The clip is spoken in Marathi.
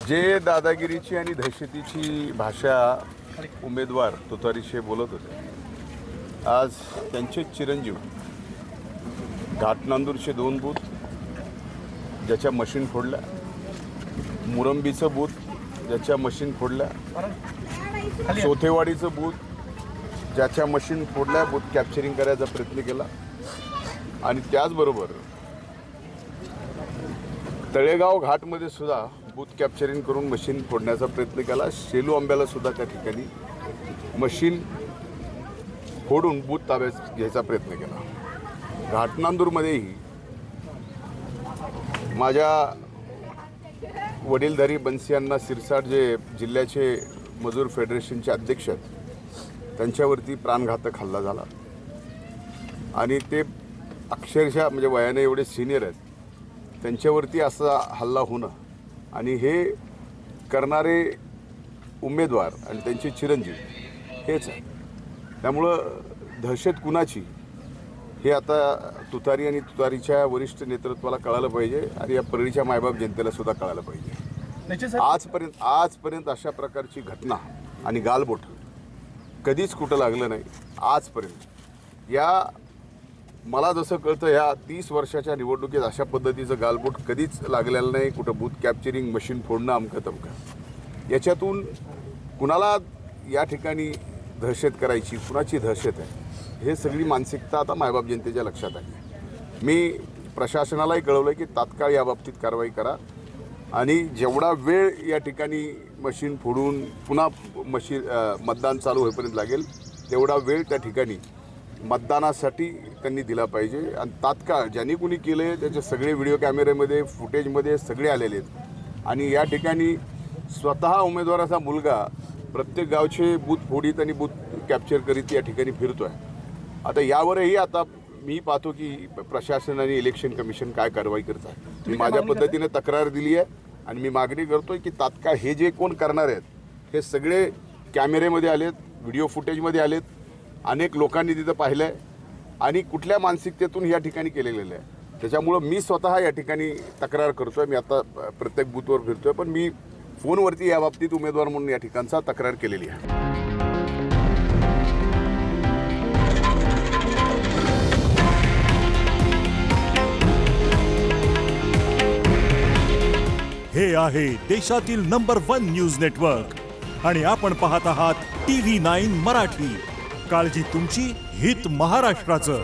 जे दादागिरीची आणि दहशतीची भाषा उमेदवार तुतारीशे बोलत होते, आज त्यांचे चिरंजीव घाटनांदूरचे 2 बूथ ज्याच्या मशीन फोडल्या, मुरंबीचं बूथ ज्याच्या मशीन फोडल्या, सोथेवाडीचं बूथ ज्याच्या मशीन फोडल्या, बूथ कॅप्चरिंग करायचा प्रयत्न केला आणि त्याचबरोबर तळेगाव घाटमध्ये सुद्धा बूथ कॅप्चरिंग करून मशीन फोडण्याचा प्रयत्न केला। शेलू आंब्याला सुद्धा त्या ठिकाणी मशीन फोडून बूथ ताब्यात घ्यायचा प्रयत्न केला। घाटनांदूरमध्येही माझ्या वडीलधारी बन्सियांना सिरसाट जे जिल्ह्याचे मजूर फेडरेशनचे अध्यक्ष आहेत त्यांच्यावरती प्राणघातक हल्ला झाला आणि ते अक्षरशः म्हणजे वयाने एवढे सिनियर आहेत त्यांच्यावरती असा हल्ला होणं आणि हे करणारे उमेदवार आणि त्यांचे चिरंजीव हेच आहे। त्यामुळं दहशत कुणाची हे आता तुतारी आणि तुतारीच्या वरिष्ठ नेतृत्वाला कळालं पाहिजे आणि या परळीच्या मायबाप जनतेला सुद्धा कळालं पाहिजे। आजपर्यंत अशा प्रकारची घटना आणि गालबोट कधीच कुठं लागलं नाही आजपर्यंत। या मला जसं कळतं ह्या 30 वर्षाच्या निवडणुकीत अशा पद्धतीचं गालबोट कधीच लागलेलं नाही। कुठं बूथ कॅप्चरिंग मशीन फोडणं अमकं तमकं याच्यातून कुणाला या ठिकाणी दहशत करायची, कुणाची दहशत आहे हे सगळी मानसिकता आता मायबाप जनतेच्या लक्षात आली। मी प्रशासनालाही कळवलं की तात्काळ याबाबतीत कारवाई करा आणि जेवढा वेळ या ठिकाणी मशीन फोडून पुन्हा मतदान चालू होईपर्यंत लागेल तेवढा वेळ त्या ठिकाणी मतदानासाठी त्यांनी दिला पाहिजे आणि तात्काळ ज्यांनी कुणी केले त्याचे सगळे व्हिडिओ कॅमेऱ्यामध्ये फुटेजमध्ये सगळे आलेले आहेत आणि या ठिकाणी स्वतः उमेदवाराचा मुलगा प्रत्येक गावचे बूथ फोडीत आणि बूथ कॅप्चर करीत या ठिकाणी फिरतो आहे। आता यावरही आता मी पाहतो की प्रशासन आणि इलेक्शन कमिशन काय कारवाई करत आहे। मी माझ्या पद्धतीने तक्रार दिली आहे आणि मी मागणी करतोय की तात्काळ हे जे कोण करणार आहेत हे सगळे कॅमेऱ्यामध्ये आलेत, व्हिडिओ फुटेजमध्ये आलेत, अनेक लोकांनी तिथं पाहिलं आहे आणि कुठल्या मानसिकतेतून या ठिकाणी केलेलं आहे। त्याच्यामुळं मी स्वतः या ठिकाणी तक्रार करतो आहे। मी आता प्रत्येक बूथवर फिरतो आहे पण मी फोनवरती याबाबतीत उमेदवार म्हणून या ठिकाणचा तक्रार केलेली आहे। हे आहे देशातील नंबर 1 न्यूज नेटवर्क आणि आपण पाहत आहात TV9 मराठी। काळजी तुमची, हित महाराष्ट्राचं।